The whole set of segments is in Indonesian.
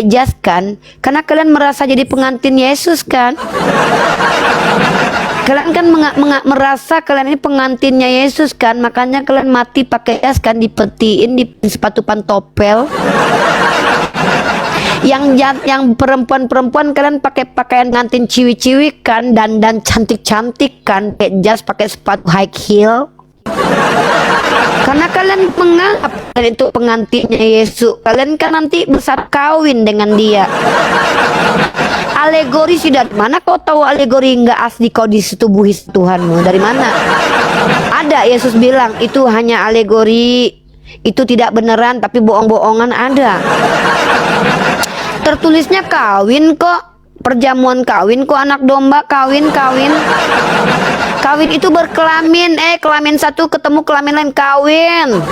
jas kan? Karena kalian merasa jadi pengantin Yesus kan? Kalian kan merasa kalian ini pengantinnya Yesus kan? Makanya kalian mati pakai jas kan, dipetiin di sepatu pantopel. Yang perempuan kalian pakai pakaian ngantin ciwi-ciwi kan, dan cantik-cantik kan, pakai jas, pakai sepatu high heel. Karena kalian menganggap kalian itu pengantinnya Yesus. Kalian kan nanti besar kawin dengan dia. Alegori sudah, mana kau tahu alegori enggak asli kau disetubuhi Tuhanmu? Dari mana? Ada, Yesus bilang itu hanya alegori, itu tidak beneran, tapi bohong-bohongan ada. Tertulisnya kawin kok, perjamuan kawin kok, anak domba kawin. Kawin itu berkelamin, kelamin satu ketemu kelamin lain, kawin.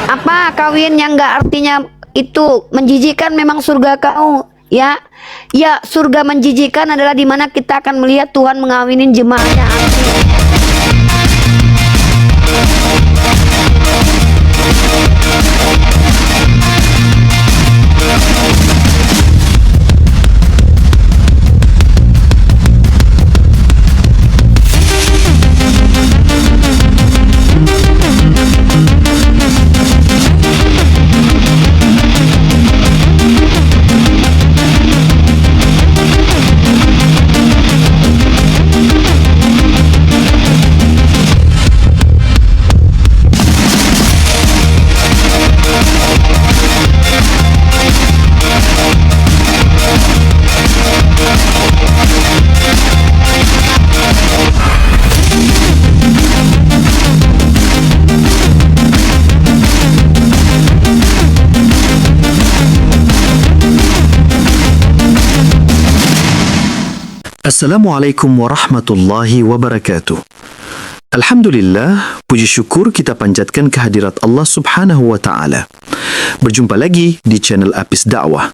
Apa kawin yang enggak artinya itu menjijikan? Memang surga kau, ya. Ya, surga menjijikan adalah dimana kita akan melihat Tuhan mengawinin jemaahnya. Assalamualaikum warahmatullahi wabarakatuh. Alhamdulillah, puji syukur kita panjatkan kehadirat Allah Subhanahu wa Ta'ala. Berjumpa lagi di channel Apis Dakwah,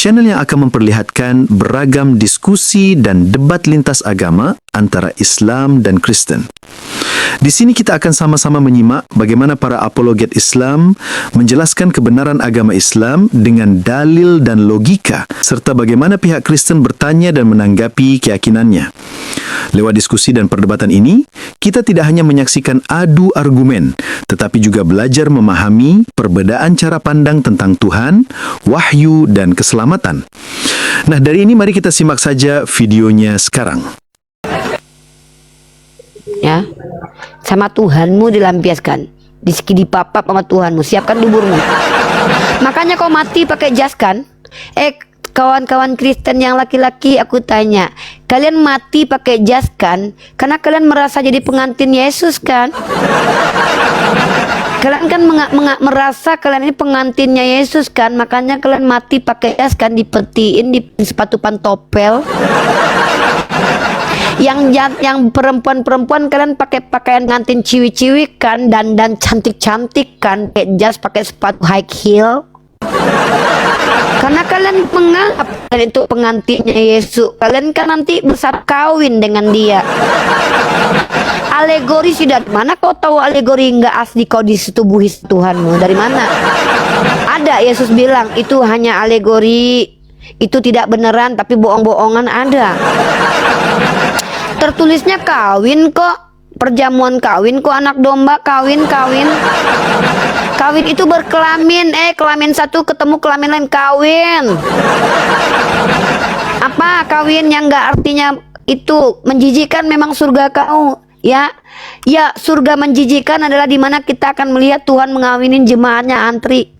channel yang akan memperlihatkan beragam diskusi dan debat lintas agama antara Islam dan Kristen. Di sini kita akan sama-sama menyimak bagaimana para apologet Islam menjelaskan kebenaran agama Islam dengan dalil dan logika, serta bagaimana pihak Kristen bertanya dan menanggapi keyakinannya. Lewat diskusi dan perdebatan ini, kita tidak hanya menyaksikan adu argumen, tetapi juga belajar memahami perbedaan cara pandang tentang Tuhan, wahyu, dan keselamatan. Nah, dari ini mari kita simak saja videonya sekarang. Ya, sama Tuhanmu dilampiaskan, dipapap sama Tuhanmu, siapkan duburmu. Makanya kau mati pakai jas kan? Kawan-kawan Kristen yang laki-laki, aku tanya, kalian mati pakai jas kan? Karena kalian merasa jadi pengantin Yesus kan? Kalian kan merasa kalian ini pengantinnya Yesus kan? Makanya kalian mati pakai jas kan, dipetiin di sepatu pantopel. Yang perempuan kalian pakai pakaian ngantin ciwi-ciwi kan, dan cantik-cantik kan, pakai jas, pakai sepatu high heel. Karena kalian menganggap kalian itu pengantinnya Yesus. Kalian kan nanti besar kawin dengan dia. Alegori sudah, mana kau tahu alegori enggak asli kau disetubuhi Tuhanmu? Dari mana? Ada, Yesus bilang itu hanya alegori, itu tidak beneran, tapi bohong-bohongan ada. Tertulisnya kawin kok, perjamuan kawin kok, anak domba kawin. Kawin itu berkelamin, kelamin satu ketemu kelamin lain, kawin. Apa kawin yang enggak artinya itu menjijikan? Memang surga kau, ya. Ya, surga menjijikan adalah dimana kita akan melihat Tuhan mengawinin jemaahnya antri.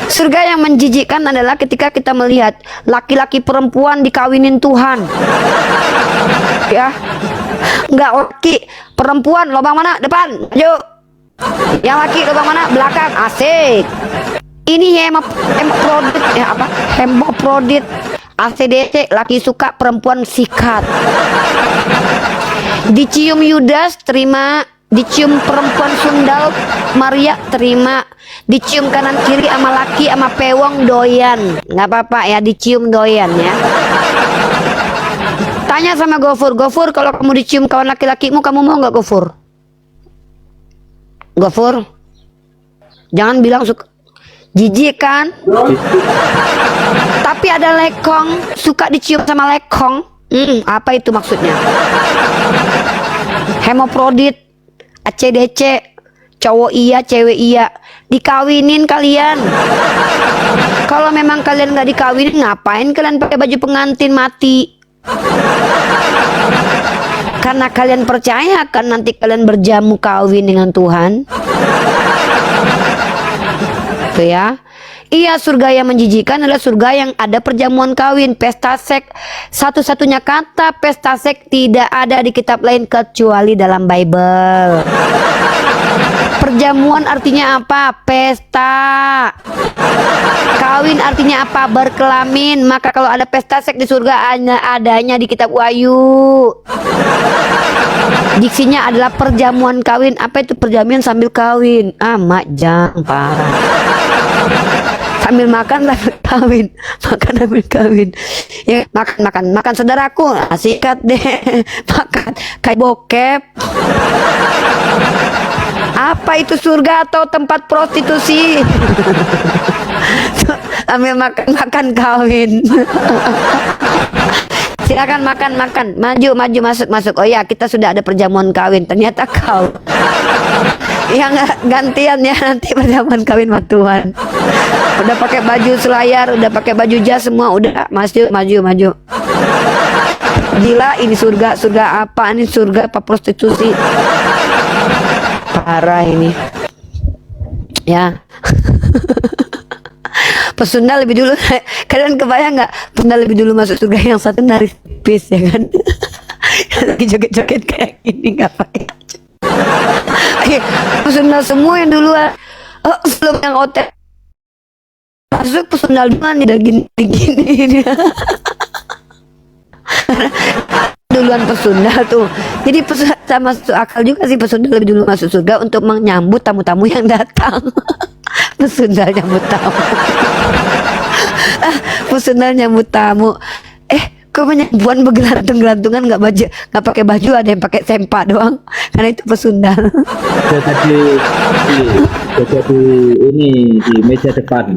Surga yang menjijikkan adalah ketika kita melihat laki-laki perempuan dikawinin Tuhan. Ya, enggak laki perempuan lubang mana? Depan, yuk. Yang laki lubang mana? Belakang, asik. Ini hemoprodit, hemoprodit, ACDC, laki suka, perempuan sikat. Dicium Yudas, terima. Dicium perempuan sundal, Maria, terima. Dicium kanan kiri sama laki sama pewong, doyan. Nggak apa-apa ya, dicium doyan ya. Tanya sama Gofur, kalau kamu dicium kawan laki-lakimu, kamu mau nggak Gofur? Jangan bilang suka. Jijik kan? Tapi ada lekong, suka dicium sama lekong. Apa itu maksudnya? Hemofrodit, ACDC, cowok iya, cewek iya. Dikawinin kalian. Kalau memang kalian nggak dikawinin, ngapain kalian pakai baju pengantin mati? Karena kalian percaya kan nanti kalian berjamu kawin dengan Tuhan. Tuh ya. Iya, surga yang menjijikan adalah surga yang ada perjamuan kawin, pesta seks. Satu-satunya kata pesta seks tidak ada di kitab lain kecuali dalam Bible. Perjamuan artinya apa? Pesta. Kawin artinya apa? Berkelamin. Maka kalau ada pesta seks di surga adanya di kitab Wahyu. Diksinya adalah perjamuan kawin. Apa itu perjamuan sambil kawin? Majang parah. Sambil makan sambil kawin, makan sambil kawin. Ya, makan saudaraku, sikat deh. Makan kayak bokep. Apa itu surga atau tempat prostitusi? Sambil makan kawin. Silakan makan, maju masuk. Oh ya, kita sudah ada perjamuan kawin. Ternyata kau yang gantian ya nanti perjamuan kawin sama Tuhan. Udah pakai baju selayar, udah pakai baju jas semua, udah maju. Gila, ini surga apa? Ini surga apa prostitusi? Parah ini. Ya. Pesunda lebih dulu. Kalian kebayang nggak? Pesunda lebih dulu masuk surga, yang satu naris tipis ya kan? Lagi joget-joget kayak gini nggak pakai. Pesunda semua yang duluan. Belum yang hotel. Masuk pesunda duluan udah gini. Duluan pesunda tuh. Jadi sama masuk akal juga sih pesunda lebih dulu masuk surga untuk menyambut tamu-tamu yang datang. Pesunda nyambut tamu. Pesunda nyambut tamu. Kok penyambutan bergelantung-gelantungan nggak pakai baju, ada yang pakai sempak doang. Karena itu pesunda. Jaga di ini di meja depan,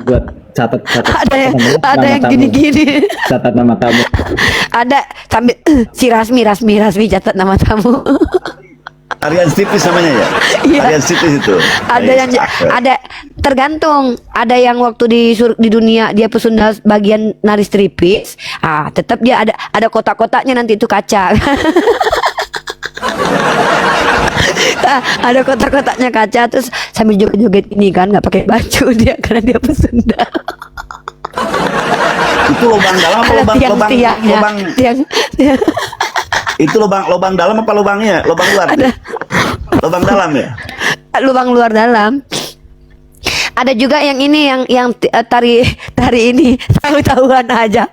buat catat. Ada yang gini-gini. Catat nama tamu. Ada sambil si Rasmi catat nama tamu. Harian tipis namanya ya? Iya. Harian tipis itu. Ada tergantung. Ada yang waktu di dunia dia pesunda bagian nari stripis. Tetap dia ada kotak-kotaknya, nanti itu kaca. Ada kotak-kotaknya kaca, terus sambil joget-joget ini kan, nggak pakai baju dia karena dia pesunda. Itu lubang dalam apa lubang itu lubang dalam apa lubangnya? Lubang luar. Lubang dalam ya? Lubang luar dalam. Ada juga yang ini yang tari ini tahu-tahuan aja.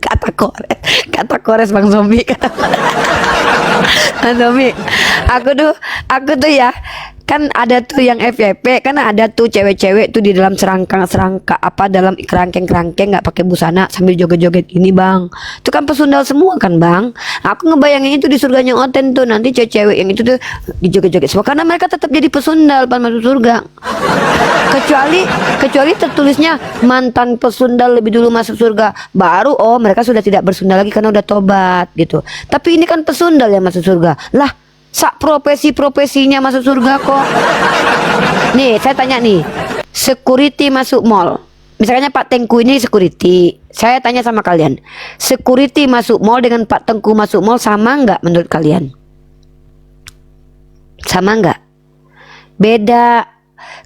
Kata kores Bang Zombie. Bang Zombie, aku tuh ya, kan ada tuh yang FYP, kan ada tuh cewek-cewek tuh di dalam serangka apa, dalam kerangkeng nggak pakai busana sambil joget-joget gini Bang. Itu kan pesundal semua kan Bang. Aku ngebayangin itu di surganya Oten tuh, nanti cewek-cewek yang itu tuh dijoget-joget semua karena mereka tetap jadi pesundal pas masuk surga. Kecuali tertulisnya mantan pesundal lebih dulu masuk surga, baru mereka sudah tidak bersundal lagi karena udah tobat gitu. Tapi ini kan pesundal yang masuk surga. Lah, profesinya masuk surga kok. Nih, saya tanya nih, security masuk mall. Misalnya Pak Tengku ini security. Saya tanya sama kalian, security masuk mall dengan Pak Tengku masuk mall sama nggak menurut kalian? Sama nggak? Beda.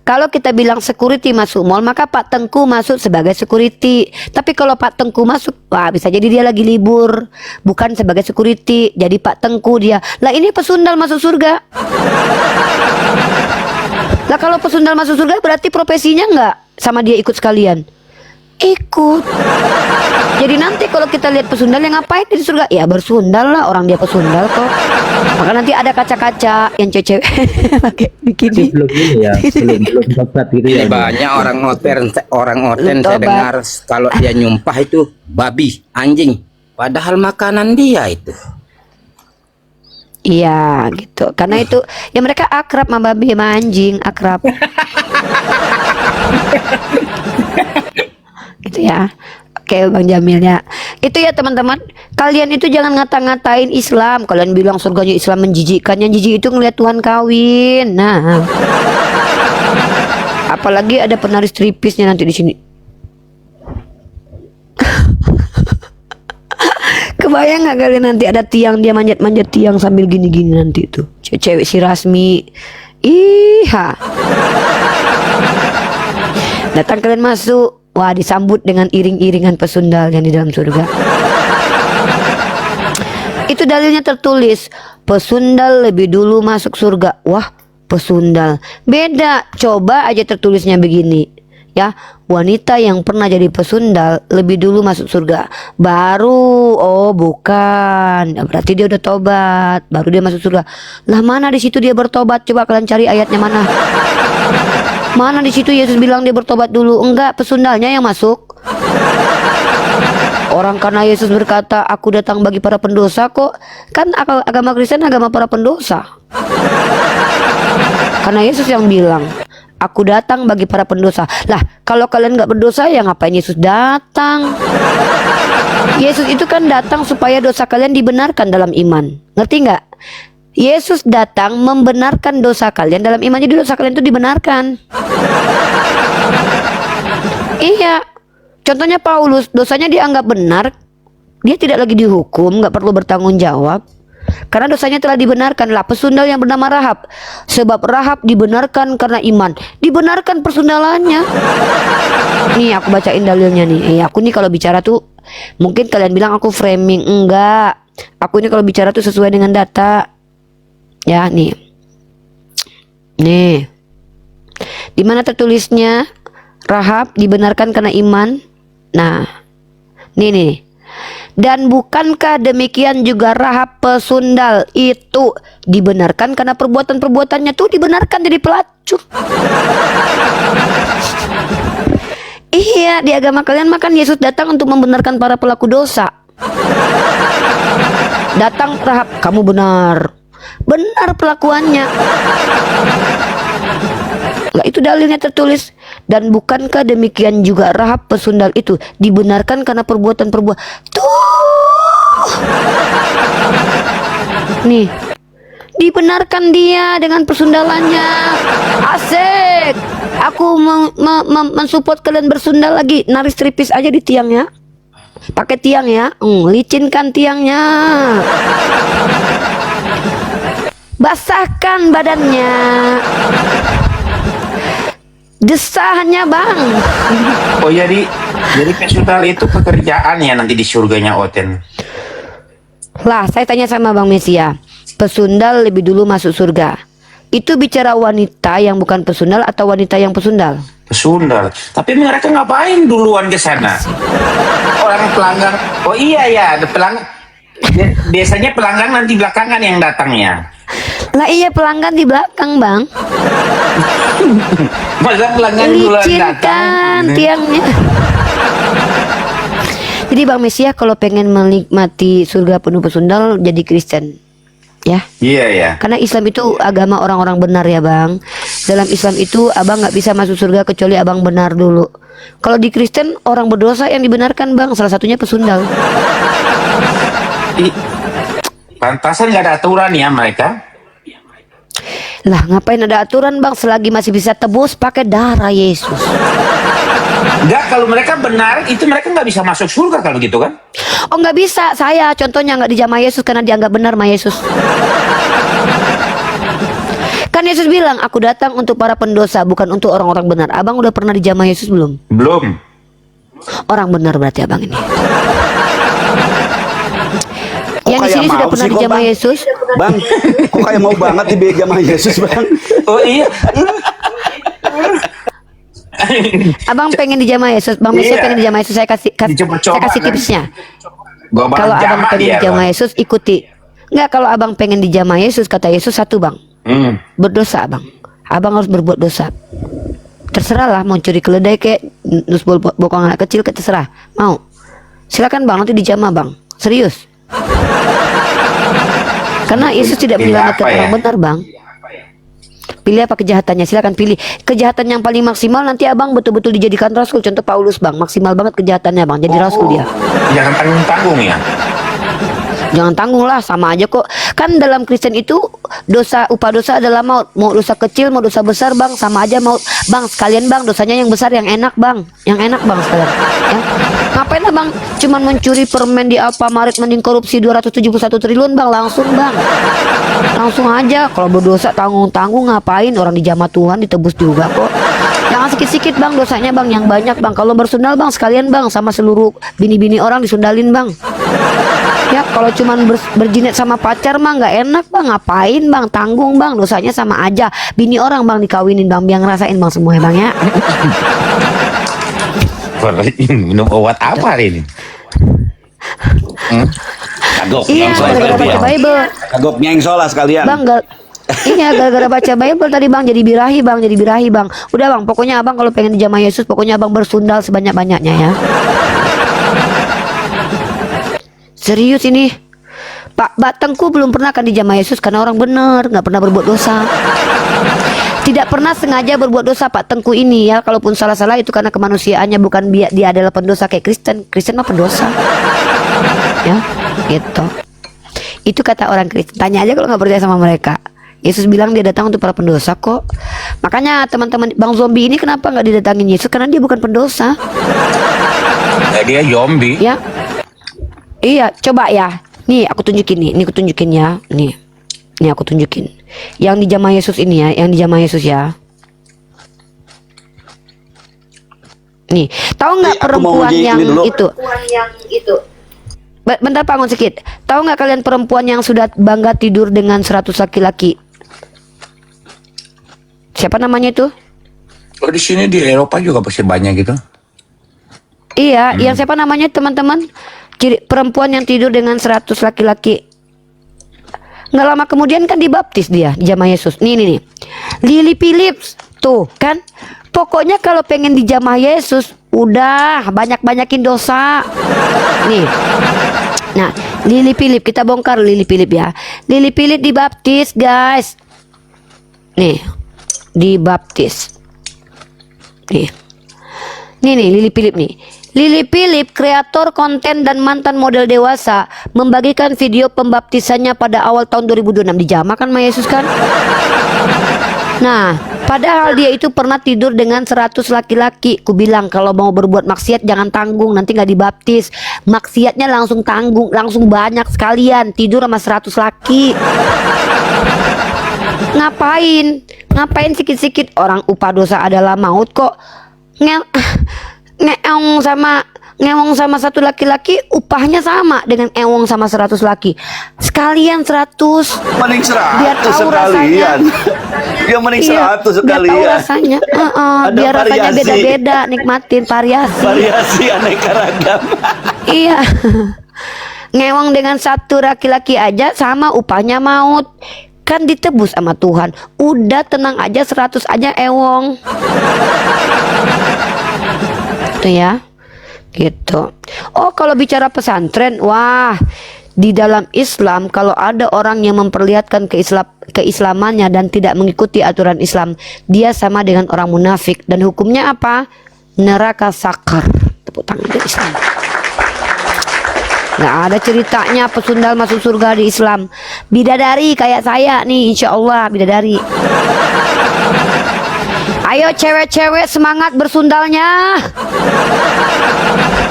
Kalau kita bilang security masuk mall, maka Pak Tengku masuk sebagai security. Tapi kalau Pak Tengku masuk, bisa jadi dia lagi libur, bukan sebagai security, jadi Pak Tengku dia. Lah ini pesundal masuk surga. Lah kalau pesundal masuk surga berarti profesinya nggak sama dia ikut sekalian? Ikut. Jadi nanti kalau kita lihat pesundal yang ngapain di surga, ya bersundal lah, orang dia pesundal kok. Maka nanti ada kaca-kaca yang cewek pakai bikini. Belum ini ya, belum tobat gitu ya. Banyak orang Oten saya dengar kalau dia nyumpah itu babi, anjing, padahal makanan dia itu. Iya gitu. Karena itu ya mereka akrab sama babi sama anjing, akrab. Gitu ya. Oke Bang Jamil ya. Itu ya teman-teman. Kalian itu jangan ngata-ngatain Islam. Kalian bilang surganya Islam menjijikkan. Yang jijik itu ngeliat Tuhan kawin. Nah. Apalagi ada penari stripisnya nanti di sini. Kebayang nggak kalian nanti ada tiang dia manjat-manjat tiang sambil gini-gini nanti itu. Cewek si Rasmi. Iha. Datang kalian masuk. Wah, disambut dengan iring-iringan pesundal yang di dalam surga. Itu dalilnya tertulis, pesundal lebih dulu masuk surga. Wah, pesundal. Beda, coba aja tertulisnya begini. Ya, wanita yang pernah jadi pesundal lebih dulu masuk surga. Baru, oh bukan. Berarti dia udah tobat, baru dia masuk surga. Lah mana di situ dia bertobat? Coba kalian cari ayatnya mana. Mana di situ Yesus bilang dia bertobat dulu? Enggak, pesundalnya yang masuk. Orang karena Yesus berkata, aku datang bagi para pendosa kok. Kan agama Kristen agama para pendosa. Karena Yesus yang bilang, aku datang bagi para pendosa. Lah, kalau kalian nggak berdosa ya ngapain Yesus datang? Yesus itu kan datang supaya dosa kalian dibenarkan dalam iman. Ngerti nggak? Yesus datang membenarkan dosa kalian dalam iman, jadi dosa kalian itu dibenarkan. Iya, contohnya Paulus, dosanya dianggap benar, dia tidak lagi dihukum, nggak perlu bertanggung jawab, karena dosanya telah dibenarkan. Lah pesundal yang bernama Rahab, sebab Rahab dibenarkan karena iman, dibenarkan persundalannya. Nih aku bacain dalilnya nih. Aku nih kalau bicara tuh, mungkin kalian bilang aku framing, enggak. Aku ini kalau bicara tuh sesuai dengan data. Ya nih, di mana tertulisnya Rahab dibenarkan karena iman? Nah, nih. Dan bukankah demikian juga Rahab pesundal itu dibenarkan karena perbuatan-perbuatannya tuh dibenarkan jadi pelacur? Iya, di agama kalian makan Yesus datang untuk membenarkan para pelaku dosa. Datang Rahab, kamu benar pelakuannya. Lah itu dalilnya tertulis. Dan bukankah demikian juga Rahab pesundal itu dibenarkan karena perbuatan-perbuatan tuh. Nih, dibenarkan dia dengan persundalannya. Asik. Aku mensupport kalian bersundal lagi. Nari stripis aja di tiangnya. Pakai tiang ya. Licinkan tiangnya. Basahkan badannya. Desahannya bang. Oh jadi pesundal itu pekerjaan ya nanti di surganya Oten. Lah saya tanya sama Bang Mesia, pesundal lebih dulu masuk surga. Itu bicara wanita yang bukan pesundal atau wanita yang pesundal? Pesundal. Tapi mereka ngapain duluan ke sana? Orang pelanggan. Oh iya ya, ada pelanggan. Biasanya pelanggan nanti belakangan yang datangnya. Lah iya pelanggan di belakang bang. Masa pelanggan duluan datang? Licinkan tiangnya. Jadi Bang Mesia kalau pengen menikmati surga penuh pesundal jadi Kristen, ya? Iya ya. Karena Islam itu agama orang-orang benar ya bang. Dalam Islam itu abang nggak bisa masuk surga kecuali abang benar dulu. Kalau di Kristen orang berdosa yang dibenarkan bang, salah satunya pesundal. Pantasan nggak ada aturan ya mereka? Lah ngapain ada aturan bang selagi masih bisa tebus pakai darah Yesus? Enggak, kalau mereka benar itu mereka nggak bisa masuk surga kalau gitu kan? Oh nggak bisa, saya contohnya nggak dijamah Yesus karena dianggap benar sama Yesus. Kan Yesus bilang aku datang untuk para pendosa bukan untuk orang-orang benar. Abang udah pernah dijamah Yesus belum? Belum. Orang benar berarti abang ini. Yang di kayak sini sudah mau pernah sih kok, dijamah Bang? Yesus? Bang, kok kayak mau banget di sama Yesus bang? Oh iya. Abang pengen dijamah Yesus, Bang Mesia Iya. pengen dijamah Yesus. Saya kasih Dicoba-coba, saya kasih kan? tipsnya. Gua bakal Kalau abang jamah pengen dia, dijamah Bang. Yesus ikuti. Enggak, kalau abang pengen dijamah Yesus kata Yesus satu bang, berdosa abang. Abang harus berbuat dosa. Terserah lah mau curi keledai kayak nus bokong anak kecil kayak terserah. Mau. Silakan bang nanti dijamah bang. Serius. Karena Yesus tidak Pilih menyelamatkan apa ya? orang benar, Bang. Pilih apa kejahatannya? Silakan pilih. Kejahatan yang paling maksimal nanti abang betul-betul dijadikan rasul. Contoh Paulus, Bang, maksimal banget kejahatannya, Bang. Jadi rasul dia. Jangan tanggung-tanggung ya. Jangan tanggung lah, sama aja kok. Kan dalam Kristen itu dosa, upah dosa adalah maut. Mau dosa kecil, mau dosa besar, Bang, sama aja maut. Bang, sekalian Bang, dosanya yang besar, yang enak, Bang. Yang enak, Bang, sekalian. Ya. Ngapain lah, Bang? Cuman mencuri permen di Alfamart, mending korupsi 271 triliun, Bang. Langsung, Bang. Langsung aja. Kalau berdosa tanggung-tanggung, ngapain? Orang dijamah Tuhan ditebus juga kok. Jangan sikit-sikit, Bang, dosanya, Bang, yang banyak, Bang. Kalau bersundal, Bang, sekalian, Bang, sama seluruh bini-bini orang disundalin, Bang. Ya, kalau cuman berjinet sama pacar mah nggak enak, Bang. Ngapain, Bang? Tanggung, Bang. Dosanya sama aja. Bini orang, Bang, dikawinin, Bang. Biar ngerasain, Bang, semua ya, Bang, ya. Minum obat apa hari ini? Kagok. Iya, gara-gara baca Bible. Kagok nyengsol lah sekalian. Bang, iya, gara-gara baca Bible tadi, Bang, jadi birahi, Bang, jadi birahi, Bang. Udah, Bang, pokoknya Abang kalau pengen dijamah Yesus, pokoknya Abang bersundal sebanyak-banyaknya ya. Serius ini, Pak Tengku belum pernah kan dijamah Yesus karena orang bener, nggak pernah berbuat dosa. Tidak pernah sengaja berbuat dosa Pak Tengku ini ya. Kalaupun salah-salah itu karena kemanusiaannya, bukan dia adalah pendosa kayak Kristen. Kristen mah pendosa. Ya, gitu. Itu kata orang Kristen. Tanya aja kalau nggak percaya sama mereka. Yesus bilang dia datang untuk para pendosa kok. Makanya teman-teman Bang Zombie ini kenapa nggak didatangin Yesus? Karena dia bukan pendosa. Dia zombie. Ya. Iya, coba ya. Nih aku tunjukin nih. Nih aku tunjukin ya. Nih aku tunjukin. Yang dijamah Yesus ini ya, yang dijamah Yesus ya. Nih, tahu nggak perempuan yang itu? Bentar Pak, ngon sedikit. Tahu nggak kalian perempuan yang sudah bangga tidur dengan 100 laki-laki? Siapa namanya itu? Oh, di sini di Eropa juga pasti banyak gitu. Iya, yang siapa namanya teman-teman? Perempuan yang tidur dengan 100 laki-laki. Nggak lama kemudian kan dibaptis dia, dijamah Yesus. Nih. Lily Phillips. Tuh kan. Pokoknya kalau pengen dijamah Yesus, udah banyak-banyakin dosa. Nih. Nah, Lily Phillips, kita bongkar Lily Phillips ya. Lily Phillips dibaptis, guys. Nih. Dibaptis. Nih Lily Phillips nih. Lily Phillips, kreator konten dan mantan model dewasa, membagikan video pembaptisannya pada awal tahun 2026. Dijamah kan sama Yesus kan? Nah, padahal dia itu pernah tidur dengan 100 laki-laki. Ku bilang kalau mau berbuat maksiat jangan tanggung, nanti nggak dibaptis. Maksiatnya langsung tanggung, langsung banyak sekalian. Tidur sama 100 laki. Ngapain sikit-sikit? Orang upah dosa adalah maut kok. Ngewong sama satu laki-laki upahnya sama dengan ewong sama 100 laki. Sekalian 100. Mending 100 biar tahu sekalian. Ya mending 100 sekalian. Biar tahu rasanya. Biar rasanya beda-beda, nikmatin variasi. Variasi aneka ragam. Iya. Ngewong dengan satu laki-laki aja sama upahnya maut. Kan ditebus sama Tuhan. Udah tenang aja, 100 aja ewong. Ya gitu. Oh, kalau bicara pesantren, wah, di dalam Islam kalau ada orang yang memperlihatkan keislamannya dan tidak mengikuti aturan Islam, dia sama dengan orang munafik dan hukumnya apa? Neraka sakar. Tepuk tangan di Islam. Nggak ada ceritanya pesundal masuk surga di Islam. Bidadari kayak saya nih, insya Allah bidadari. Ayo cewek-cewek semangat bersundalnya.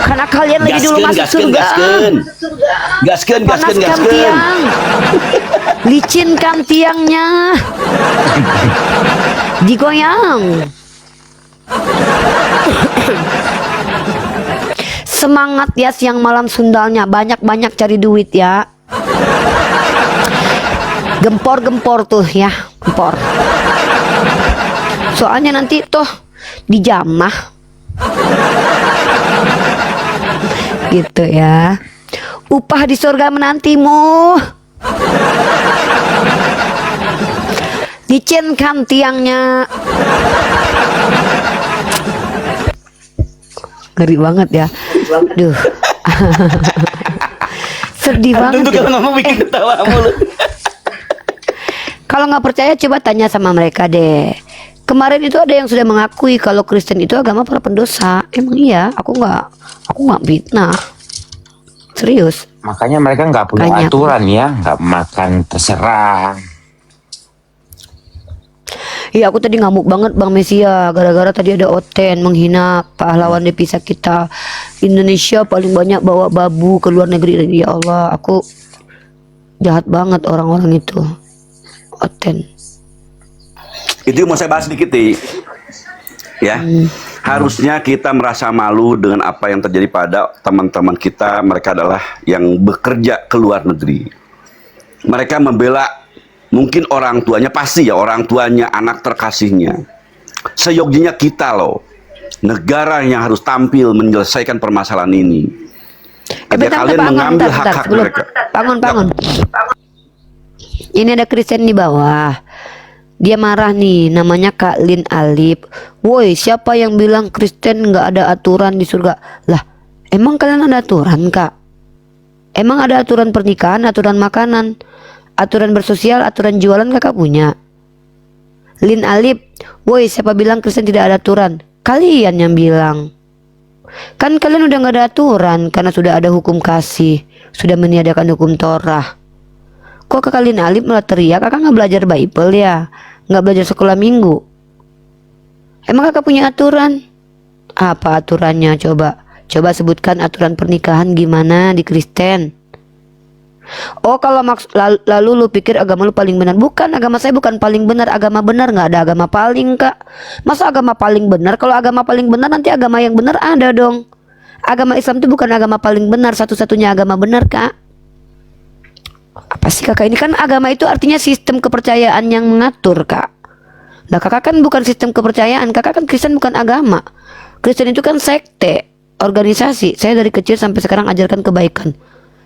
Karena kalian lagi dulu masuk surga. Gaskeun. Panaskan tiang. Licinkan tiangnya. Digoyang. Semangat ya siang malam sundalnya. Banyak-banyak cari duit ya. Gempor-gempor tuh ya. Gempor. Soalnya nanti toh dijamah gitu ya. Upah di surga menantimu. Licinkan tiangnya. Ngeri banget ya. Duh. Sedih banget Tentu ya. kalau ngomong bikin ketawa mulu. Kalau nggak percaya coba tanya sama mereka deh. Kemarin itu ada yang sudah mengakui kalau Kristen itu agama para pendosa. Emang iya, aku nggak fitnah. Serius. Makanya mereka nggak punya Makanya. aturan ya, nggak makan terserah. Iya, aku tadi ngamuk banget Bang Mesia gara-gara tadi ada Oten menghina pahlawan devisa kita. Indonesia paling banyak bawa babu ke luar negeri. Ya Allah, aku jahat banget orang-orang itu. Oten. Itu yang mau saya bahas sedikit, ya. Harusnya kita merasa malu dengan apa yang terjadi pada teman-teman kita. Mereka adalah yang bekerja ke luar negeri. Mereka membela mungkin orang tuanya, pasti ya orang tuanya, anak terkasihnya. Seyogianya kita loh, negara yang harus tampil menyelesaikan permasalahan ini. Ketika kalian mengambil hak-hak mereka. Bangun. Ini ada Kristen di bawah. Dia marah nih, namanya Kak Lin Alip. Woi, siapa yang bilang Kristen nggak ada aturan di surga? Lah, emang kalian ada aturan, Kak? Emang ada aturan pernikahan, aturan makanan, aturan bersosial, aturan jualan kakak punya? Lin Alip, woi, siapa bilang Kristen tidak ada aturan? Kalian yang bilang. Kan kalian udah nggak ada aturan karena sudah ada hukum kasih, sudah meniadakan hukum Torah. Kok kakak Lin Alip malah teriak? Kakak nggak belajar Bible ya? Nggak belajar sekolah minggu? Emang kakak punya aturan? Apa aturannya coba? Coba sebutkan aturan pernikahan gimana di Kristen. Oh, kalau lalu lu pikir agama lu paling benar. Bukan, agama saya bukan paling benar. Agama benar nggak ada agama paling, Kak. Masa agama paling benar? Kalau agama paling benar nanti agama yang benar ada dong. Agama Islam itu bukan agama paling benar, satu-satunya agama benar, Kak. Apa sih kakak, ini kan agama itu artinya sistem kepercayaan yang mengatur, Kak. Nah, kakak kan bukan sistem kepercayaan, kakak kan Kristen bukan agama. Kristen itu kan sekte, organisasi. Saya dari kecil sampai sekarang ajarkan kebaikan.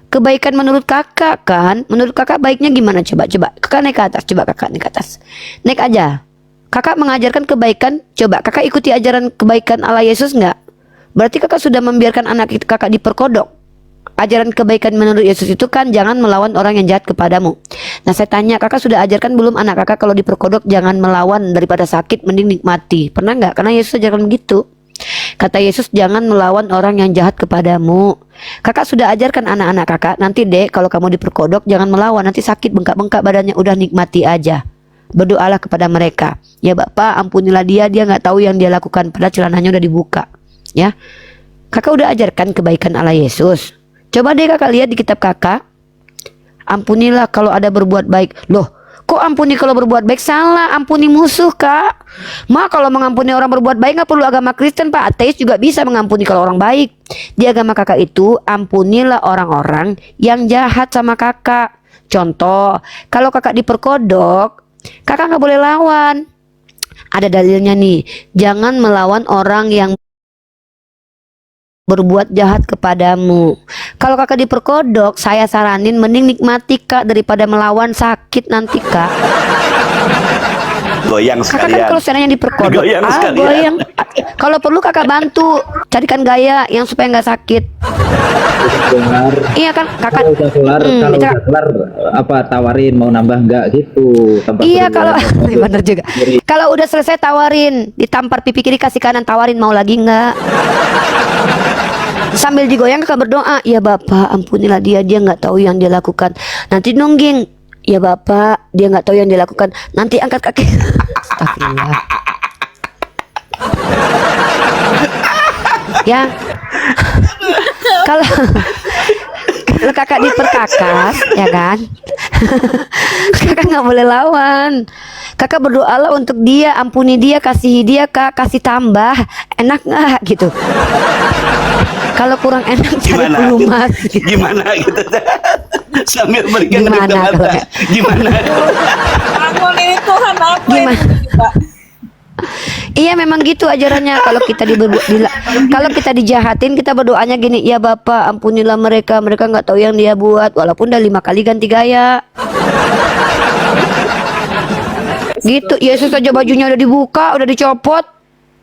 Kebaikan menurut kakak kan, menurut kakak baiknya gimana? Coba kakak naik ke atas, coba kakak naik ke atas, naik aja. Kakak mengajarkan kebaikan, coba kakak ikuti ajaran kebaikan Allah Yesus nggak? Berarti kakak sudah membiarkan anak kakak diperkodok. Ajaran kebaikan menurut Yesus itu kan jangan melawan orang yang jahat kepadamu. Nah, saya tanya, kakak sudah ajarkan belum anak kakak kalau diperkodok jangan melawan, daripada sakit mending nikmati? Pernah nggak? Karena Yesus ajarkan begitu. Kata Yesus jangan melawan orang yang jahat kepadamu. Kakak sudah ajarkan anak-anak kakak, nanti dek kalau kamu diperkodok jangan melawan, nanti sakit bengkak-bengkak badannya, udah nikmati aja. Berdoalah kepada mereka. Ya Bapak, ampunilah dia nggak tahu yang dia lakukan, padahal celananya udah dibuka. Ya, kakak udah ajarkan kebaikan Allah Yesus. Coba deh kakak lihat di kitab kakak. Ampunilah kalau ada berbuat baik. Loh, kok ampuni kalau berbuat baik? Salah, ampuni musuh, Kak. Kalau mengampuni orang berbuat baik nggak perlu agama Kristen, Pak. Ateis juga bisa mengampuni kalau orang baik. Di agama kakak itu ampunilah orang-orang yang jahat sama kakak. Contoh, kalau kakak diperkodok, kakak nggak boleh lawan. Ada dalilnya nih, jangan melawan orang yang berbuat jahat kepadamu. Kalau kakak diperkodok, saya saranin mending nikmati, Kak, daripada melawan, sakit nanti, Kak. Goyang Kakak sekalian. kan kalau seandainya diperkodok, Goyang sekalian. goyang. Kalau perlu kakak bantu carikan gaya yang supaya nggak sakit. Kelar, Iya kan, kakak. kalau udah kelar, kalau kita- udah kelar apa tawarin mau nambah nggak gitu. Tanpa Iya perlu kalau ada- bener juga. Kalau udah selesai tawarin, ditampar pipi kiri kasih kanan, tawarin mau lagi nggak? Sambil digoyang kakak berdoa, ya Bapak ampunilah dia nggak tahu yang dia lakukan. Nanti nungging, ya Bapak dia nggak tahu yang dia lakukan. Nanti angkat kaki. Astagfirullah. Ya. Kalau kakak diperkakas, ya kan? Kakak nggak boleh lawan. Kakak berdoalah untuk dia, ampuni dia, kasihi dia, Kak, kasih tambah. Enak nggak gitu? Kalau kurang enak cari Gimana? pelumas. Gimana gitu? Sambil berikan Gimana kedua mata. kalau- Gimana? Bangun ini Tuhan apa Gimana? ini, Pak? Iya memang gitu ajarannya. Kalau kita dijahatin, kita berdoanya gini, ya Bapak ampunilah mereka nggak tahu yang dia buat, walaupun udah 5 kali ganti gaya. Gitu. Yesus aja bajunya udah dibuka, udah dicopot,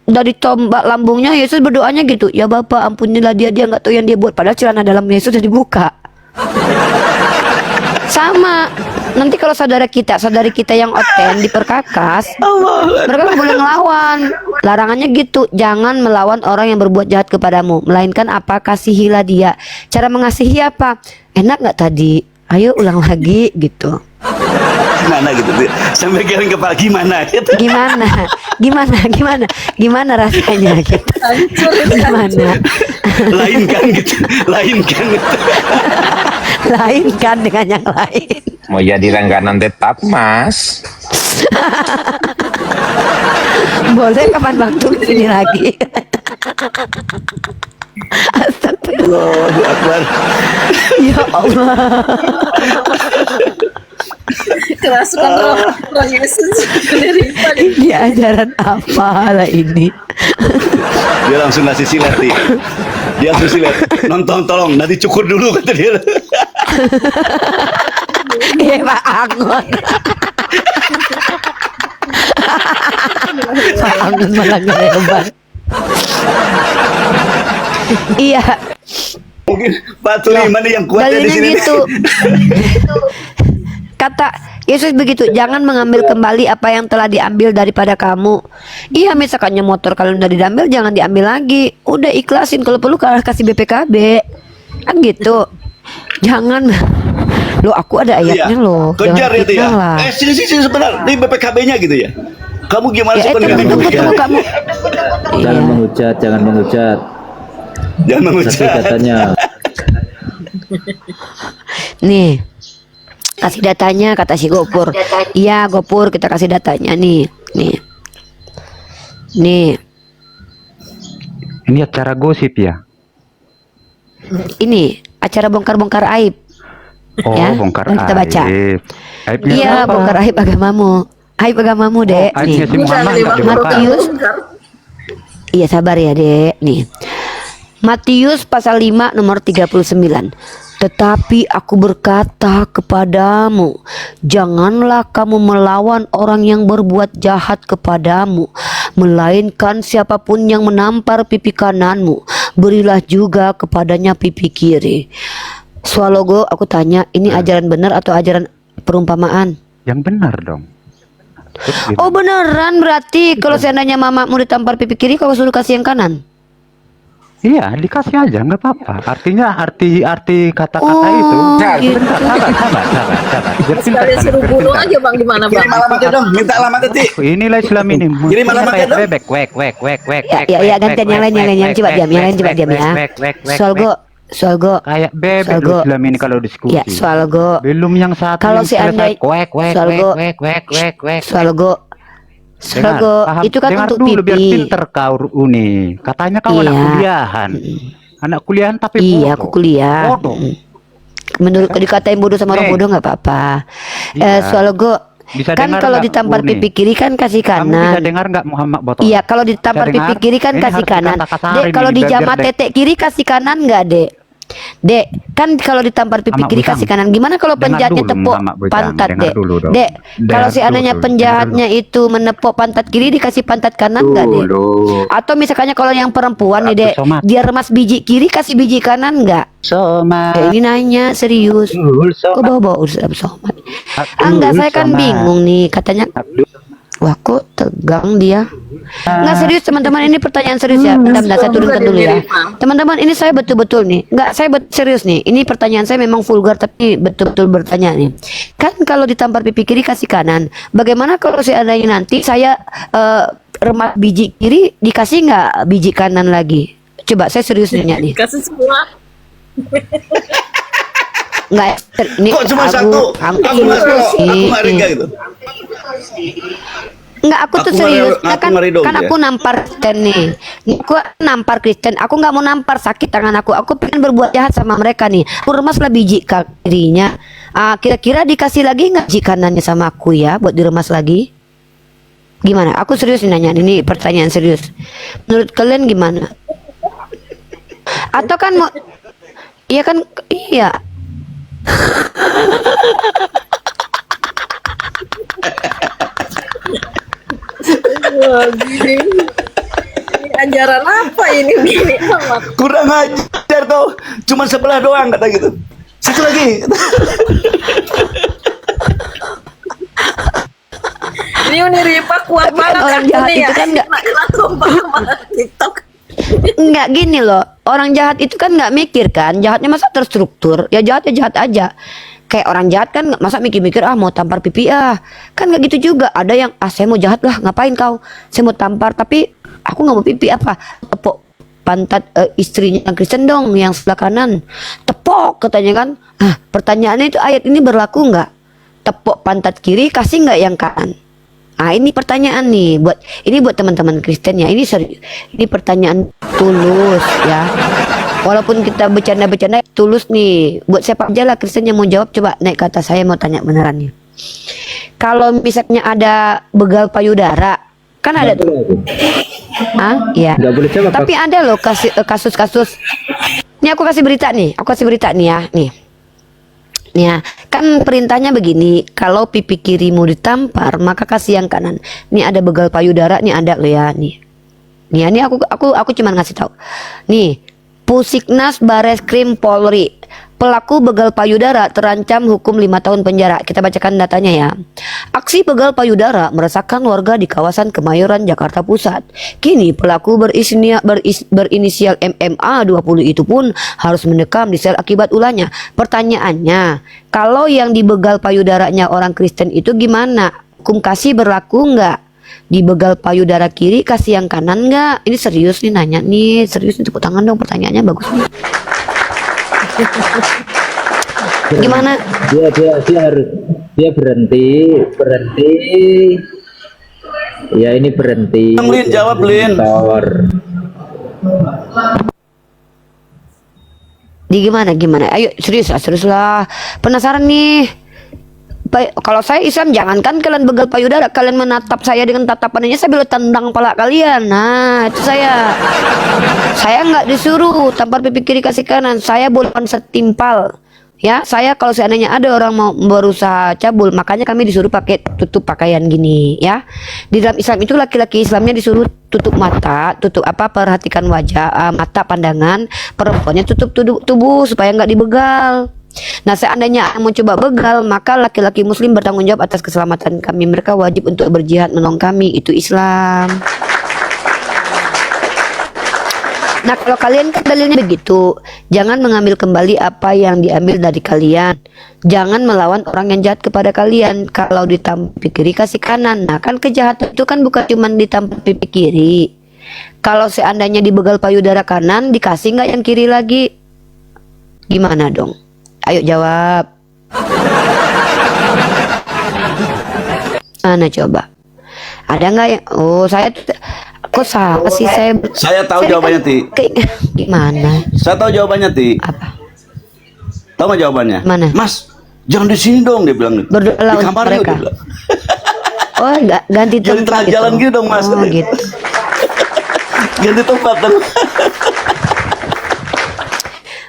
udah ditombak lambungnya. Yesus berdoanya gitu, ya Bapak ampunilah dia nggak tahu yang dia buat, padahal celana dalam Yesus udah dibuka. Sama. Nanti kalau saudari kita yang oten diperkakas, mereka nggak boleh ngelawan. Larangannya gitu, jangan melawan orang yang berbuat jahat kepadamu, melainkan apa, kasihilah dia. Cara mengasihi apa? Enak nggak tadi? Ayo ulang lagi gitu. Gimana gitu? Sampai geleng kepala gimana? Gitu. Gimana rasanya gitu? Gimana? Lain kan gitu. Lain kan dengan yang lain. Mau jadi langganan tetap, Mas. Boleh kapan waktu sini lagi. Astagfirullah. Allahu Akbar. Ya Allah. Kerasukan roh Yesus dari Ini ajaran apa lah ini? Dia langsung ngasih silet nih. Dia langsung silet. Nonton tolong, nanti cukur dulu kata dia. Iya Pak Angon. Pak Angon malah ngelebar. Iya. Mungkin Pak Tuliman nih yang kuatnya di Dalilnya sini. gitu. Kata Yesus begitu, jangan mengambil kembali apa yang telah diambil daripada kamu. Iya, misalkannya motor kalau udah diambil jangan diambil lagi. Udah ikhlasin, kalau perlu kasih BPKB. Kan gitu. Jangan. Loh, aku ada ayatnya loh. Kejar Jangan itu ya. fitnah lah. Sini sebentar. Ini BPKB-nya gitu ya. Kamu gimana Ya, sih tunggu kamu. Jangan Iya. menghujat, jangan menghujat. Jangan Tapi mengucap. katanya Nih, kasih datanya kata si Gopur. Iya Gopur, kita kasih datanya nih. Ini acara gosip ya? Ini acara bongkar-bongkar aib. Oh, Ya, bongkar yang kita baca. aib. Aibnya Iya, apa? bongkar aib agamamu. Aib agamamu, Dek. Aibnya si Nih. Muhammad nggak dibongkar. Matius. Iya, sabar ya, Dek. Nih. Matius pasal 5 nomor 39. Tetapi aku berkata kepadamu, janganlah kamu melawan orang yang berbuat jahat kepadamu, melainkan siapapun yang menampar pipi kananmu, berilah juga kepadanya pipi kiri. Swalogo, aku tanya, ini ajaran benar atau ajaran perumpamaan? Yang benar dong. Terus Oh beneran, berarti kalau seandainya mamamu ditampar pipi kiri, kau suruh kasih yang kanan? iya, dikasih aja nggak apa-apa. Artinya arti kata-kata Oh, itu. gitu. Sabar. Sekalian suruh bunuh aja Bang, gimana Bang? Kirim alamatnya dong. Minta alamatnya Ti. Inilah Islam ini. Kirim alamatnya dong. Bebek, wek. Ya, gantian yang lain coba diam, yang lain coba diam ya. Swalgo, Kayak bebek Swalgo. loh Islam ini kalau diskusi. ya Swalgo. Belum yang satu. Kalau yang si selesai. andai Swalgo, Paham? itu kan Dengar untuk dulu biar pipi. pinter kau Uni. Katanya kau anak Iya. kuliahan. Anak kuliahan tapi Iya, bodoh. aku kuliah. Bodoh. Menurut dikatain bodoh sama orang Nih. bodoh nggak apa-apa. Iya. Swalgo, Bisa kan dengar kalau nggak, ditampar Uni? pipi kiri kan kasih Kamu bisa kanan. dengar nggak Muhammad Botol? Iya, kalau ditampar Bisa pipi dengar? kiri kan Ini kasih harus kanan. dikata-katain Dek, ini kalau di biar jamaah Dek. tetek kiri kasih kanan nggak, Dek? Dek, kan kalau ditampar pipi Sama kiri Bujang. kasih kanan. Gimana kalau Dengar penjahatnya dulu, tepuk Muhammad Bujang. pantat, Dengar Dek? dulu dong. Dek, kalau Dengar seandainya dulu, penjahatnya itu menepuk pantat kiri dikasih pantat kanan nggak, Dek? Dulu. Atau misalkannya kalau yang perempuan nih, Dek, Abdul Somad. dia remas biji kiri kasih biji kanan nggak? Soma. Ini nanya serius. Kok bawa-bawa urusan Somad? Enggak, saya kan bingung nih. Katanya, wah kok tegang dia. Enggak serius teman-teman, ini pertanyaan serius ya. Bentar, saya turunkan dulu ya. Teman-teman, ini saya betul-betul nih. Enggak, saya serius nih. Ini pertanyaan saya memang vulgar tapi betul-betul bertanya nih. Kan kalau ditampar pipi kiri kasih kanan. Bagaimana kalau seandainya nanti saya remas biji kiri dikasih nggak biji kanan lagi? Coba saya serius nanya nih. Kasih semua. Enggak, ini Kok cuma satu? Aku nggak Rika gitu. Enggak, aku tuh Aku serius. ngeri- kan aku ngeri dong, kan ya. aku nampar Kristen nih. Aku nampar Kristen. Aku nggak mau nampar sakit tangan aku. Aku pengen berbuat jahat sama mereka nih. Aku remas lah biji kirinya. Kira-kira dikasih lagi nggak biji kanannya sama aku ya buat diremas lagi? Gimana? Aku serius nih nanya. Ini pertanyaan serius. Menurut kalian gimana? Atau kan mau? Iya kan? Iya. Wah, gini. Ini ajaran apa ini gini amat? Kurang ajar kau. Cuma sebelah doang kata gitu. Satu lagi. Ini Ripa kuat Tapi kan banget orang jahat ini itu kan nggak- Kena tumpah sama TikTok. Enggak gini loh, orang jahat itu kan nggak mikir kan, jahatnya masa terstruktur, ya jahat aja. Kayak orang jahat kan masa mikir-mikir mau tampar pipi kan nggak gitu juga. Ada yang saya mau jahat lah, ngapain kau? Saya mau tampar tapi aku nggak mau pipi apa? Tepok pantat istrinya yang Kristen dong, yang sebelah kanan. Tepok katanya kan. Pertanyaannya itu ayat ini berlaku nggak? Tepok pantat kiri kasih nggak yang kanan? Ini pertanyaan nih buat teman-teman Kristen ya. Ini serius. Ini pertanyaan tulus ya. Walaupun kita bercanda-bercanda tulus nih. Buat siapa aja lah Kristen yang mau jawab, coba naik ke atas, saya mau tanya beneran nih. Kalau misalnya ada begal payudara, kan ada tuh. Iya. Nggak boleh jawab. Tapi ada loh kasus-kasus. Ini aku kasih berita nih ya. Nih ya, kan perintahnya begini, kalau pipi kirimu ditampar, maka kasih yang kanan. Ini ada begal payudara, nih ada loh ya, nih. Ini aku cuma ngasih tahu. Nih, Pusiknas Bareskrim Polri, pelaku begal payudara terancam hukum 5 tahun penjara. Kita bacakan datanya ya. Aksi begal payudara meresahkan warga di kawasan Kemayoran, Jakarta Pusat. Kini pelaku berinisial MMA 20 itu pun harus mendekam di sel akibat ulahnya. Pertanyaannya, kalau yang dibegal payudaranya orang Kristen itu gimana? Hukum kasih berlaku nggak? Dibegal payudara kiri kasih yang kanan nggak? Ini serius nih nanya nih, serius nih, tepuk tangan dong, pertanyaannya bagus nih. Gimana? Dia berhenti. Ya ini berhenti. Lin, jawab, Lin. Motor. Gimana? Ayo serius lah. Penasaran nih. Kalau saya Islam, jangankan kalian begal payudara, kalian menatap saya dengan tatapannya, saya belum tendang pala kalian. Nah, itu saya nggak disuruh tampar pipi kiri kasih kanan, saya bukan setimpal. Ya, saya kalau seandainya ada orang mau berusaha cabul, makanya kami disuruh pakai tutup pakaian gini ya. Di dalam Islam itu laki-laki Islamnya disuruh tutup mata, perhatikan wajah, mata pandangan, perempuannya tutup tubuh supaya nggak dibegal. Nah, seandainya mau coba begal, maka laki-laki muslim bertanggung jawab atas keselamatan kami. Mereka wajib untuk berjihad menolong kami. Itu Islam. Nah, kalau kalian kan dalilnya begitu, jangan mengambil kembali apa yang diambil dari kalian. Jangan melawan orang yang jahat kepada kalian. Kalau ditampar pipi kiri kasih kanan. Nah, kan kejahatan itu kan bukan cuma ditampar pipi kiri. Kalau seandainya dibegal payudara kanan, dikasih nggak yang kiri lagi? Gimana dong? Ayo jawab. Mana coba? Ada nggak yang? Oh, saya kok sama sih saya. Saya tahu jawabannya, Ti. Gimana? Saya tahu jawabannya, Ti. Apa? Tahu nggak jawabannya? Mana? Mas, jangan di sini dong, dia bilang. Berdoa Di kamar mereka. dia bilang. Oh, ganti Jadi tempat tengah gitu. jalan gitu dong, Mas. Oh, gitu. Ganti tempat dong.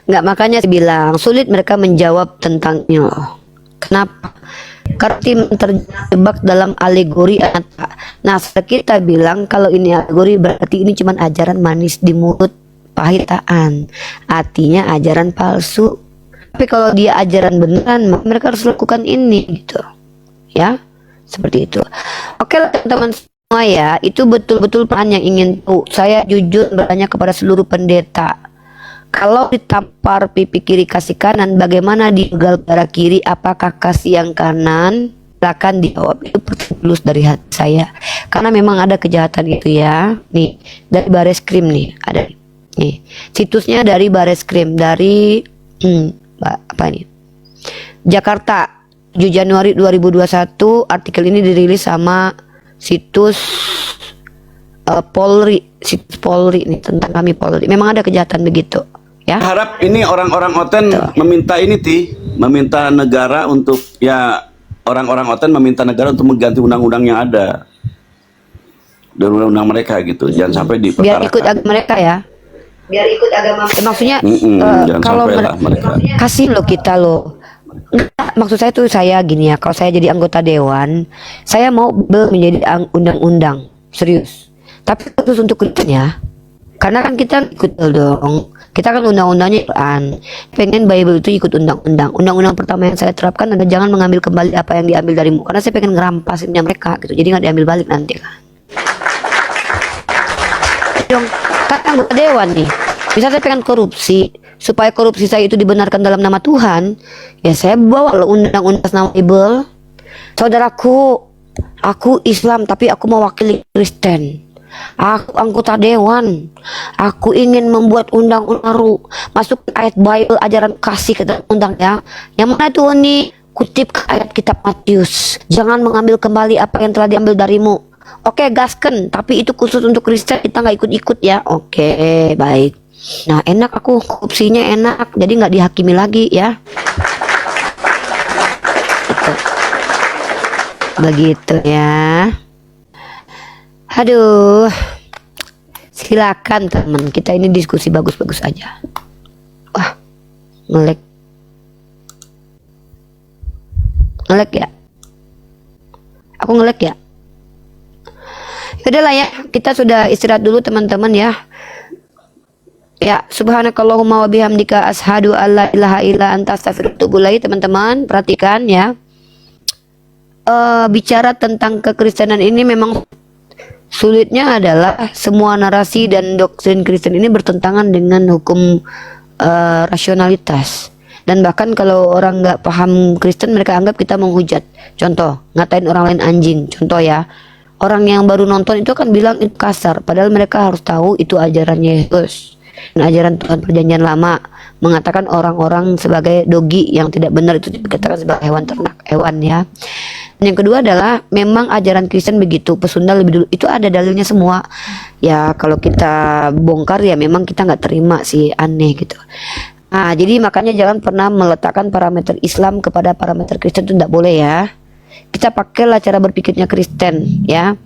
Nggak, makanya saya bilang sulit mereka menjawab tentangnya. Kenapa? Karena tim terjebak dalam alegori anatta. Nah, kita bilang kalau ini alegori berarti ini cuma ajaran manis di mulut, pahitaan. Artinya ajaran palsu. Tapi kalau dia ajaran beneran, mereka harus lakukan ini gitu. Ya, seperti itu. Oke lah teman-teman semua ya, itu betul-betul peran yang ingin tahu. Saya jujur bertanya kepada seluruh pendeta. Kalau ditampar pipi kiri kasih kanan, bagaimana dibegal payudara kiri? Apakah kasih yang kanan? Silakan dijawab. Itu tulus dari hati saya. Karena memang ada kejahatan itu ya. Nih, dari Bareskrim nih, ada nih. Situsnya dari Bareskrim dari apa nih? Jakarta, 7 Januari 2021. Artikel ini dirilis sama situs situs Polri nih, tentang kami Polri. Memang ada kejahatan begitu. Ya. Harap ini orang-orang Oten meminta ini, Ti, meminta negara untuk orang-orang Oten meminta negara untuk mengganti undang-undang yang ada dari undang-undang mereka gitu. Jangan sampai Biar diperkarakan. ikut agama mereka ya. Biar ikut agama. Maksudnya jangan kalau sampai lah mereka. kasih lo kita lo. Maksud saya tuh saya gini ya. Kalau saya jadi anggota dewan, saya mau menjadi undang-undang serius. Tapi terus untuk Kristen ya. Karena kan kita ikut dong. Kita kan undang-undangnya Quran. Pengen Bible itu ikut undang-undang. Undang-undang pertama yang saya terapkan adalah jangan mengambil kembali apa yang diambil darimu. Karena saya pengen ngerampasinnya mereka gitu. Jadi nggak diambil balik nanti kan. Dong, kan anggota dewan nih. Bisa saya pengen korupsi. Supaya korupsi saya itu dibenarkan dalam nama Tuhan. Ya saya bawa undang-undang nama Bible. Saudaraku, aku Islam tapi aku mewakili Kristen. Aku anggota dewan. Aku ingin membuat undang-undang baru. Masuk ayat Bible ajaran kasih ke dalam undang ya. Yang mana tuh nih? Kutip ke ayat kitab Matius. Jangan mengambil kembali apa yang telah diambil darimu. Oke, gasken. Tapi itu khusus untuk Kristen, kita nggak ikut-ikut ya. Oke, baik. Nah, enak aku korupsinya enak. Jadi nggak dihakimi lagi ya. Begitu ya. Aduh, silakan teman, kita ini diskusi bagus-bagus aja. Wah, ngelek ya, aku ngelek ya. Yaudahlah ya, kita sudah istirahat dulu teman-teman ya. Ya, subhanakallahumma wa bihamdika ashhadu alla ilaha illa anta astaghfiruka wa atubu ilaik. Teman-teman, perhatikan ya. Bicara tentang kekristenan ini memang sulitnya adalah semua narasi dan doktrin Kristen ini bertentangan dengan hukum rasionalitas. Dan bahkan kalau orang nggak paham Kristen, mereka anggap kita menghujat. Contoh, ngatain orang lain anjing. Contoh ya, orang yang baru nonton itu akan bilang itu kasar. Padahal mereka harus tahu itu ajaran Yesus. Dan ajaran Tuhan Perjanjian Lama mengatakan orang-orang sebagai dogi yang tidak benar itu dikatakan sebagai hewan ternak, hewan ya. Dan yang kedua adalah memang ajaran Kristen begitu, pesunda lebih dulu, itu ada dalilnya semua. Ya kalau kita bongkar ya memang kita nggak terima sih, aneh gitu. Nah jadi makanya jangan pernah meletakkan parameter Islam kepada parameter Kristen, itu tidak boleh ya. Kita pakailah cara berpikirnya Kristen ya.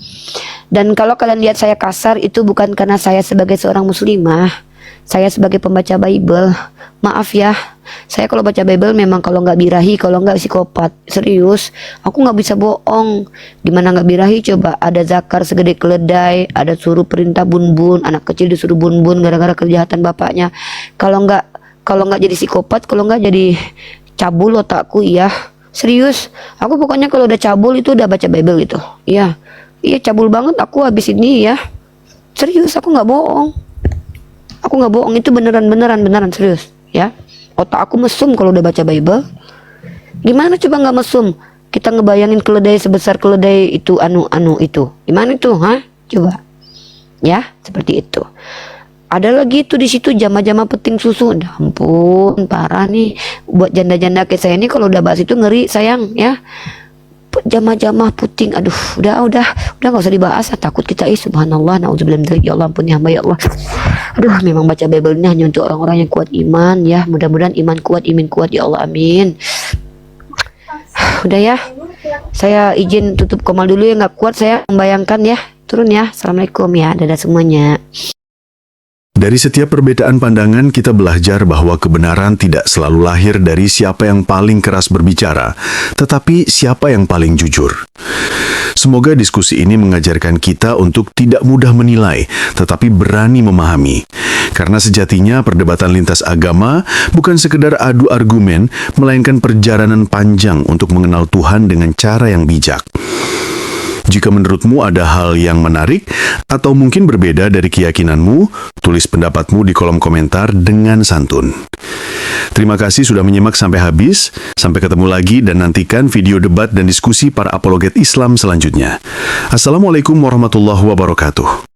Dan kalau kalian lihat saya kasar itu bukan karena saya sebagai seorang muslimah. Saya sebagai pembaca Bible, maaf ya, saya kalau baca Bible memang kalau nggak birahi, kalau nggak psikopat, serius, aku nggak bisa bohong. Gimana nggak birahi coba? Ada zakar segede keledai, ada suruh perintah bun-bun, anak kecil disuruh bun-bun gara-gara kejahatan bapaknya. Kalau nggak jadi psikopat, kalau nggak jadi cabul otakku, iya, serius. Aku pokoknya kalau udah cabul itu udah baca Bible gitu, iya cabul banget aku habis ini ya, serius aku nggak bohong. Aku nggak bohong, itu beneran serius ya. Otak aku mesum kalau udah baca Bible. Gimana coba nggak mesum? Kita ngebayangin keledai sebesar keledai itu anu itu. Gimana itu, ha? Coba. Ya, seperti itu. Ada lagi tuh di situ jama-jama peting susu. Ampun, parah nih. Buat janda-janda kayak saya ini kalau udah bahas itu ngeri sayang ya. Jama-jama puting, aduh, udah nggak usah dibahas, takut kita subhanallah, naudzubillah min dzalik, ya Allah ampun ya hamba ya Allah. Aduh, memang baca Bible ini hanya untuk orang-orang yang kuat iman ya, mudah-mudahan iman kuat ya Allah, amin. Udah ya, saya izin tutup komal dulu ya, nggak kuat saya membayangkan ya, turun ya. Assalamualaikum ya, dadah semuanya. Dari setiap perbedaan pandangan, kita belajar bahwa kebenaran tidak selalu lahir dari siapa yang paling keras berbicara, tetapi siapa yang paling jujur. Semoga diskusi ini mengajarkan kita untuk tidak mudah menilai, tetapi berani memahami. Karena sejatinya perdebatan lintas agama bukan sekedar adu argumen, melainkan perjalanan panjang untuk mengenal Tuhan dengan cara yang bijak. Jika menurutmu ada hal yang menarik atau mungkin berbeda dari keyakinanmu, tulis pendapatmu di kolom komentar dengan santun. Terima kasih sudah menyimak sampai habis. Sampai ketemu lagi dan nantikan video debat dan diskusi para apologet Islam selanjutnya. Assalamualaikum warahmatullahi wabarakatuh.